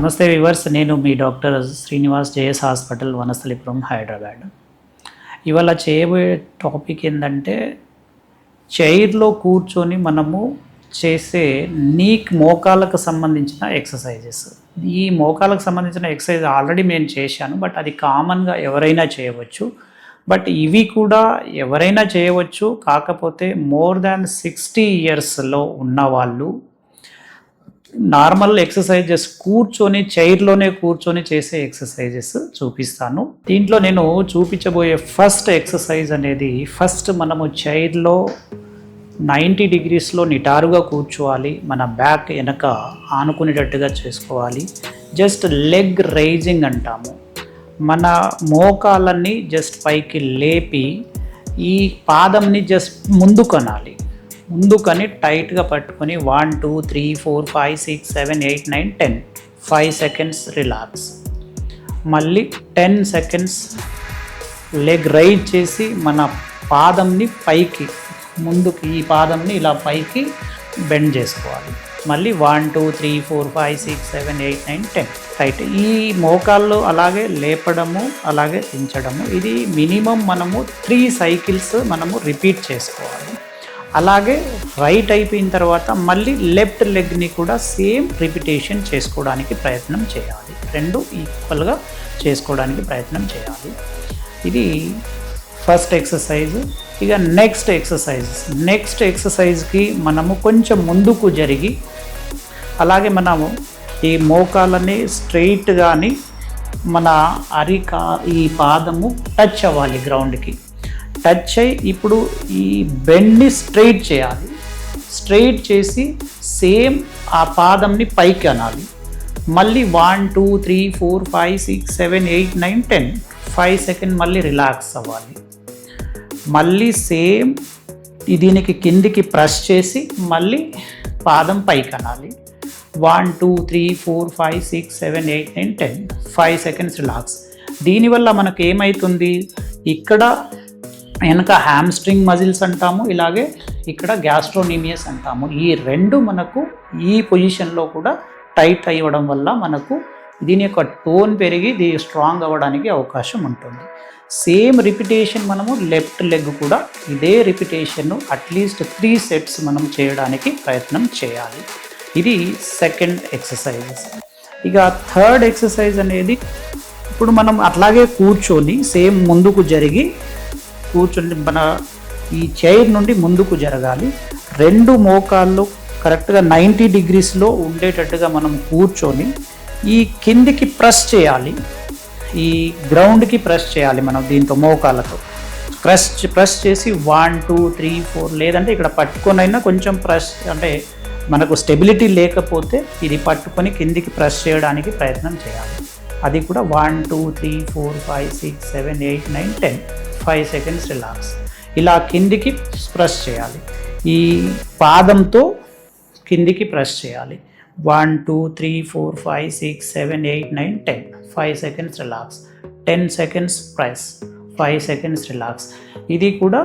నమస్తే వ్యూవర్స్, నేను మీ doctor Srinivas JS hospital Vanasthalipuram Hyderabad. ఇవాళ చేయబోయే టాపిక్ ఏంటంటే చైర్లో కూర్చొని మనము చేసే మోకాళ్ళకు సంబంధించిన ఎక్సర్సైజెస్. ఈ మోకాళ్ళకు సంబంధించిన ఎక్సర్సైజ్ ఆల్రెడీ నేను చేశాను, బట్ అది కామన్గా ఎవరైనా చేయవచ్చు. బట్ ఇవి కూడా ఎవరైనా చేయవచ్చు, కాకపోతే మోర్ దాన్ 60 ఇయర్స్లో ఉన్నవాళ్ళు నార్మల్ ఎక్సర్సైజెస్ చైర్లోనే కూర్చొని చేసే ఎక్సర్సైజెస్ చూపిస్తాను. దీంట్లో నేను చూపించబోయే ఫస్ట్ ఎక్సర్సైజ్ అనేది, ఫస్ట్ మనము చైర్లో 90 డిగ్రీస్లో నిటారుగా కూర్చోవాలి. మన బ్యాక్ వెనక ఆనుకునేటట్టుగా చేసుకోవాలి. జస్ట్ లెగ్ రైజింగ్ అంటాము. మన మోకాళ్ళని జస్ట్ పైకి లేపి ఈ పాదంని జస్ట్ ముందుకని టైట్గా పట్టుకొని 1 2 3 4 5 6 7 8 9 10 5 సెకండ్స్ రిలాక్స్. మళ్ళీ 10 సెకండ్స్ లెగ్ రైజ్ చేసి మన పాదంని పైకి ముందుకి, ఈ పాదంని ఇలా పైకి బెండ్ చేసుకోవాలి. మళ్ళీ 1 2 3 4 5 6 7 8 9 10 రైట్. ఈ మోకాళ్ళు అలాగే లేపడము, అలాగే దించడము. ఇది మినిమం మనము 3 సైకిల్స్ మనము రిపీట్ చేసుకోవాలి. అలాగే రైట్ అయిపోయిన తర్వాత మళ్ళీ లెఫ్ట్ లెగ్ని కూడా సేమ్ రిపిటేషన్ చేసుకోవడానికి ప్రయత్నం చేయాలి. రెండు ఈక్వల్గా చేసుకోవడానికి ప్రయత్నం చేయాలి. ఇది ఫస్ట్ ఎక్సర్సైజ్. ఇక నెక్స్ట్ ఎక్సర్సైజ్కి మనము కొంచెం ముందుకు జరిగి, అలాగే మనము ఈ మోకాలని స్ట్రెయిట్గాని మన ఈ పాదము టచ్ అవ్వాలి గ్రౌండ్కి. టచ్ అయ్యి ఇప్పుడు ఈ బెండ్ని స్ట్రెయిట్ చేయాలి. స్ట్రెయిట్ చేసి సేమ్ ఆ పాదంని పైకి అనాలి. మళ్ళీ 1 2 3 4 5 6 7 8 9 10 5 సెకండ్ మళ్ళీ రిలాక్స్ అవ్వాలి. మళ్ళీ సేమ్ దీనికి కిందికి ప్రెస్ చేసి మళ్ళీ పాదం పైకి అనాలి. 1 2 3 4 5 6 7 8 9 10 5 సెకండ్స్ రిలాక్స్. దీనివల్ల మనకు ఏమవుతుంది, ఇక్కడ వెనక హ్యామ్స్ట్రింగ్ మజిల్స్ అంటాము, ఇలాగే ఇక్కడ గ్యాస్ట్రోనీమియస్ అంటాము. ఈ రెండు మనకు ఈ పొజిషన్లో కూడా టైట్ అవ్వడం వల్ల మనకు దీని యొక్క టోన్ పెరిగి స్ట్రాంగ్ అవ్వడానికి అవకాశం ఉంటుంది. సేమ్ రిపిటేషన్ మనము లెఫ్ట్ లెగ్ కూడా ఇదే రిపిటేషన్ అట్లీస్ట్ 3 సెట్స్ మనం చేయడానికి ప్రయత్నం చేయాలి. ఇది సెకండ్ ఎక్సర్సైజ్. ఇక థర్డ్ ఎక్సర్సైజ్ అనేది, ఇప్పుడు మనం అట్లాగే కూర్చొని సేమ్ ముందుకు జరిగి మన ఈ చైర్ నుండి ముందుకు జరగాలి. రెండు మోకాళ్ళు కరెక్ట్గా 90 డిగ్రీస్లో ఉండేటట్టుగా మనం కూర్చొని ఈ కిందికి ప్రెస్ చేయాలి. ఈ గ్రౌండ్కి ప్రెస్ చేయాలి మనం దీంతో మోకాళ్ళతో ప్రెస్ చేసి 1 2 3 4 లేదంటే ఇక్కడ పట్టుకొనైనా కొంచెం ప్రెస్, అంటే మనకు స్టెబిలిటీ లేకపోతే ఇది పట్టుకొని కిందికి ప్రెస్ చేయడానికి ప్రయత్నం చేయాలి. అది కూడా 1 2 3 4 5 6 7 8 9 10 5 సెకండ్స్ రిలాక్స్. ఇలా కిందికి ప్రెస్ చేయాలి. ఈ పాదంతో కిందికి ప్రెస్ చేయాలి. 1 2 3 4 5 6 7 8 9 10 5 seconds relax. 10 seconds press, 5 seconds relax. ఇది కూడా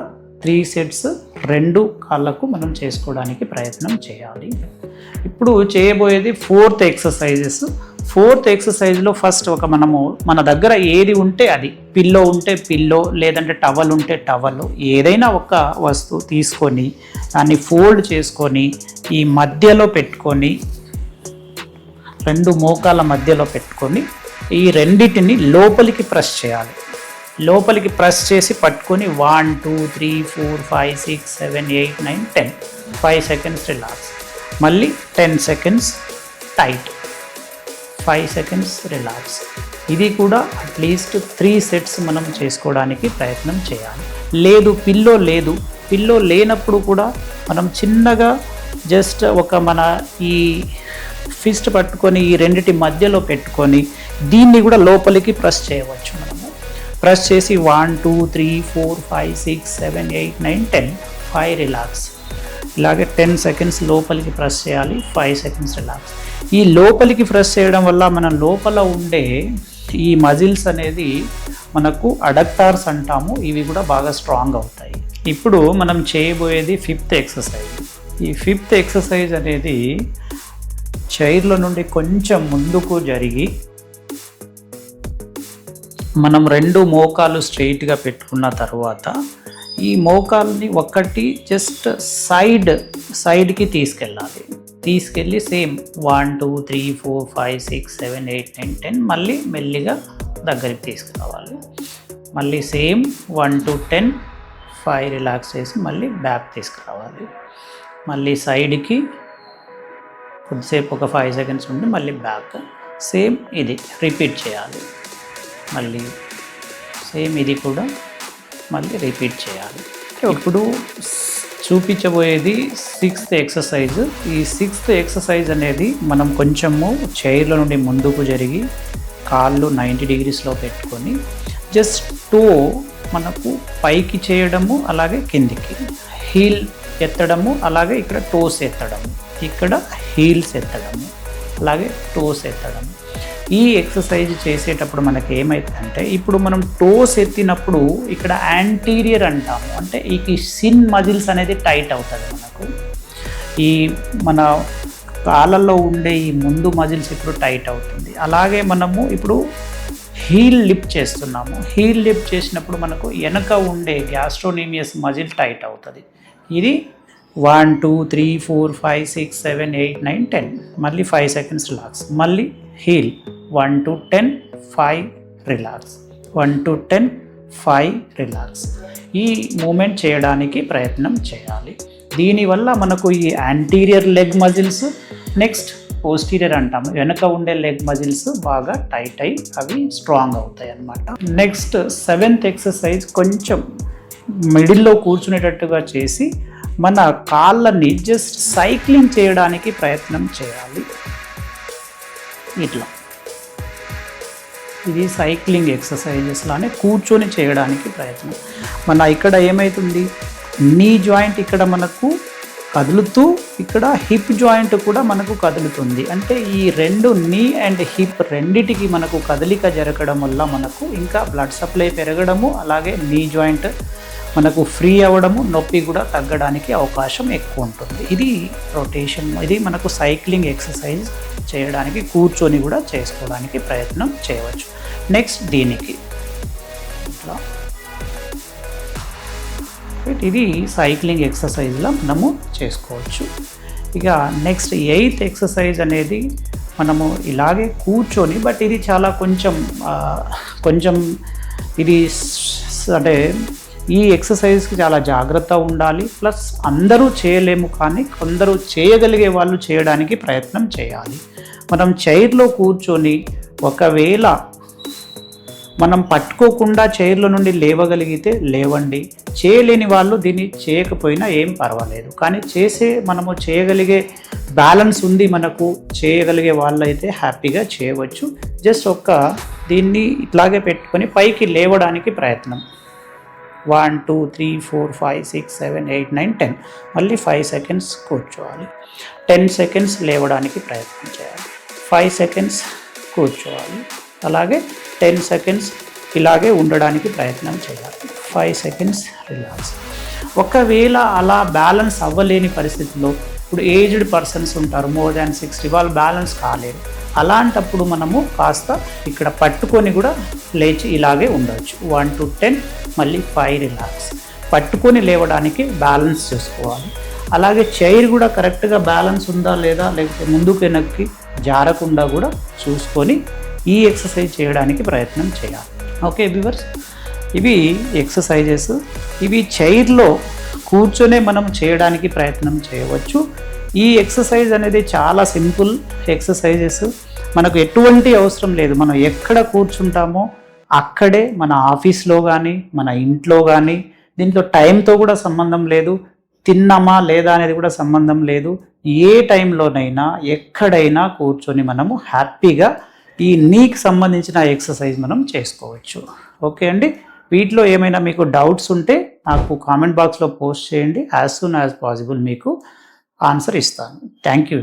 3 సెట్స్ రెండు కాళ్ళకు మనం చేసుకోవడానికి ప్రయత్నం చేయాలి. ఇప్పుడు చేయబోయేది ఫోర్త్ ఎక్సర్సైజ్లో ఫస్ట్ మన దగ్గర ఏది ఉంటే అది, పిల్లో ఉంటే పిల్లో, లేదంటే టవల్ ఉంటే టవల్, ఏదైనా ఒక వస్తువు తీసుకొని దాన్ని ఫోల్డ్ చేసుకొని ఈ మధ్యలో పెట్టుకొని, రెండు మోకాల మధ్యలో పెట్టుకొని ఈ రెండిటిని లోపలికి ప్రెస్ చేయాలి. లోపలికి ప్రెస్ చేసి పట్టుకొని 1 2 3 4 5 6 7 8 9 10 5 సెకండ్స్ రిలాక్స్. మళ్ళీ 10 సెకండ్స్ టైట్, 5 సెకండ్స్ రిలాక్స్. ఇది కూడా అట్లీస్ట్ 3 సెట్స్ మనం చేసుకోవడానికి ప్రయత్నం చేయాలి. పిల్లో లేనప్పుడు కూడా మనం చిన్నగా జస్ట్ మన ఈ ఫిస్ట్ పట్టుకొని ఈ రెండిటి మధ్యలో పెట్టుకొని దీన్ని కూడా లోపలికి ప్రెస్ చేయవచ్చు. ప్రెస్ చేసి 1 2 3 4 5 6 7 8 9 10 5 రిలాక్స్. ఇలాగే 10 సెకండ్స్ లోపలికి ప్రెస్ చేయాలి, 5 సెకండ్స్ రిలాక్స్. ఈ లోపలికి ప్రెస్ చేయడం వల్ల మన లోపల ఉండే ఈ మజిల్స్ అనేది మనకు అడక్టార్స్ అంటాము, ఇవి కూడా బాగా స్ట్రాంగ్ అవుతాయి. ఇప్పుడు మనం చేయబోయేది ఫిఫ్త్ ఎక్సర్సైజ్. ఈ ఫిఫ్త్ ఎక్సర్సైజ్ అనేది చైర్లో నుండి కొంచెం ముందుకు జరిగి మనం 2 మోకాలు స్ట్రైట్గా పెట్టుకున్న తర్వాత ఈ మోకాల్ని ఒక్కటి జస్ట్ సైడ్కి తీసుకెళ్ళి సేమ్ 1 2 3 4 5 6 7 8 9 10 మళ్ళీ మెల్లిగా దగ్గరికి తీసుకురావాలి. మళ్ళీ సేమ్ 1 to 10 5 రిలాక్స్ చేసి మళ్ళీ బ్యాక్ తీసుకురావాలి. మళ్ళీ సైడ్కి కొద్దిసేపు ఒక 5 సెకండ్స్ ఉండి మళ్ళీ బ్యాక్. సేమ్ ఇది రిపీట్ చేయాలి. మళ్ళీ సేమ్ ఇది కూడా మళ్ళీ రిపీట్ చేయాలి. ఇప్పుడు చూపించబోయేది 6th ఎక్సర్సైజ్. ఈ 6th ఎక్సర్సైజ్ అనేది మనం కొంచెము చైర్లో నుండి ముందుకు జరిగి కాళ్ళు 90 degreesలో పెట్టుకొని జస్ట్ టో మనకు పైకి చేయడము, అలాగే కిందికి హీల్ ఎత్తడము, అలాగే ఇక్కడ టోస్ ఎత్తడము, ఇక్కడ హీల్స్ ఎత్తడము, అలాగే టోస్ ఎత్తడము. ఈ ఎక్సర్సైజ్ చేసేటప్పుడు మనకి ఏమవుతుందంటే ఇప్పుడు మనం టోస్ ఎత్తినప్పుడు ఇక్కడ యాంటీరియర్ అంటాము, అంటే ఈ సిన్ మజిల్స్ అనేది టైట్ అవుతుంది మనకు. ఈ మన కాళ్ళల్లో ఉండే ఈ ముందు మజిల్స్ ఇప్పుడు టైట్ అవుతుంది. అలాగే మనము ఇప్పుడు హీల్ లిఫ్ట్ చేస్తున్నాము. హీల్ లిఫ్ట్ చేసినప్పుడు మనకు వెనక ఉండే గ్యాస్ట్రోనీమియస్ మజిల్ టైట్ అవుతుంది. ఇది 1 2 3 4 5 6 7 8 9 10 మళ్ళీ 5 seconds రిలాక్స్. మళ్ళీ heel 1 to 10 5 relax, 1 to 10 5 relax. ఈ మూమెంట్ చేయడానికి ప్రయత్నం చేయాలి. దీనివల్ల మనకు ఈ anterior leg muscles, next posterior అంటాము, వెనక ఉండే లెగ్ మజిల్స్ బాగా టైట్ అయ్యి అవి స్ట్రాంగ్ అవుతాయి అన్నమాట. నెక్స్ట్ 7th ఎక్సర్సైజ్ కొంచెం మిడిల్లో కూర్చునేటట్టుగా చేసి మన కాళ్ళని జస్ట్ సైక్లింగ్ చేయడానికి ప్రయత్నం చేయాలి. ఇట్లా ఇది సైక్లింగ్ ఎక్సర్సైజెస్ లానే కూర్చొని చేయడానికి ప్రయత్నం. మన ఇక్కడ ఏమవుతుంది, నీ జాయింట్ ఇక్కడ మనకు కదులుతూ ఇక్కడ హిప్ జాయింట్ కూడా మనకు కదులుతుంది. అంటే ఈ 2 నీ అండ్ హిప్ రెండిటికి మనకు కదలిక జరగడం వల్ల మనకు ఇంకా బ్లడ్ సప్లై పెరగడము, అలాగే నీ జాయింట్ మనకు ఫ్రీ అవ్వడము, నొప్పి కూడా తగ్గడానికి అవకాశం ఎక్కువ ఉంటుంది. ఇది రొటేషన్, ఇది మనకు సైక్లింగ్ ఎక్సర్సైజ్ చేయడానికి కూర్చొని కూడా చేసుకోవడానికి ప్రయత్నం చేయవచ్చు. నెక్స్ట్ దీనికి ఇట్లా ఇది సైక్లింగ్ ఎక్సర్సైజ్లో మనము చేసుకోవచ్చు. ఇక నెక్స్ట్ 8th ఎక్సర్సైజ్ అనేది మనము ఇలాగే కూర్చొని, బట్ ఇది చాలా కొంచెం ఇది అంటే ఈ ఎక్సర్సైజ్కి చాలా జాగ్రత్త ఉండాలి. ప్లస్ అందరూ చేయలేము, కానీ కొందరు చేయగలిగే వాళ్ళు చేయడానికి ప్రయత్నం చేయాలి. మనం చైర్లో కూర్చొని ఒకవేళ మనం పట్టుకోకుండా చైర్లో నుండి లేవగలిగితే లేవండి. చేయలేని వాళ్ళు దీన్ని చేయకపోయినా ఏం పర్వాలేదు, కానీ మనము చేయగలిగే బ్యాలెన్స్ ఉంది, మనకు చేయగలిగే వాళ్ళు అయితే హ్యాపీగా చేయవచ్చు. జస్ట్ దీన్ని ఇట్లాగే పెట్టుకొని పైకి లేవడానికి ప్రయత్నం. 1 2 3 4 5 6 7 8 9 10 మళ్ళీ 5 seconds కూర్చోవాలి. 10 seconds లేవడానికి ప్రయత్నం చేయాలి. 5 seconds కూర్చోవాలి. అలాగే 10 seconds ఇలాగే ఉండడానికి ప్రయత్నం చేయాలి. 5 seconds రిలాక్స్. ఒకవేళ అలా బ్యాలెన్స్ అవ్వలేని పరిస్థితిలో, ఇప్పుడు ఏజ్డ్ పర్సన్స్ ఉంటారు, మోర్ దాన్ 60, వాళ్ళు బ్యాలెన్స్ కాలేరు. అలాంటప్పుడు మనము కాస్త ఇక్కడ పట్టుకొని కూడా లేచి ఇలాగే ఉండవచ్చు. 1 to 10 మళ్ళీ 5 రిలాక్స్. పట్టుకొని లేవడానికి బ్యాలెన్స్ చేసుకోవాలి. అలాగే చైర్ కూడా కరెక్ట్గా బ్యాలెన్స్ ఉందా లేదా, లేకపోతే ముందుకు వెనక్కి జారకుండా కూడా చూసుకొని ఈ ఎక్సర్సైజ్ చేయడానికి ప్రయత్నం చేయాలి. ఓకే వ్యూవర్స్, ఇవి ఎక్సర్సైజెస్. ఇవి చైర్లో కూర్చొనే మనం చేయడానికి ప్రయత్నం చేయవచ్చు. ఈ ఎక్సర్సైజ్ అనేది చాలా సింపుల్ ఎక్సర్సైజెస్. మనకు ఎటువంటి అవసరం లేదు, మనం ఎక్కడ కూర్చుంటామో అక్కడే, మన ఆఫీస్లో కానీ మన ఇంట్లో కానీ. దీంట్లో టైంతో కూడా సంబంధం లేదు, తిన్నామా లేదా అనేది కూడా సంబంధం లేదు. ఏ టైంలోనైనా ఎక్కడైనా కూర్చొని మనము హ్యాపీగా ఈ నీకు సంబంధించిన ఎక్సర్సైజ్ మనం చేసుకోవచ్చు. ఓకే అండి, వీటిలో ఏమైనా మీకు డౌట్స్ ఉంటే నాకు కామెంట్ బాక్స్లో పోస్ట్ చేయండి. యాజ్ సూన్ యాజ్ పాసిబుల్ మీకు ఆన్సర్ ఇస్తాను. Thank you.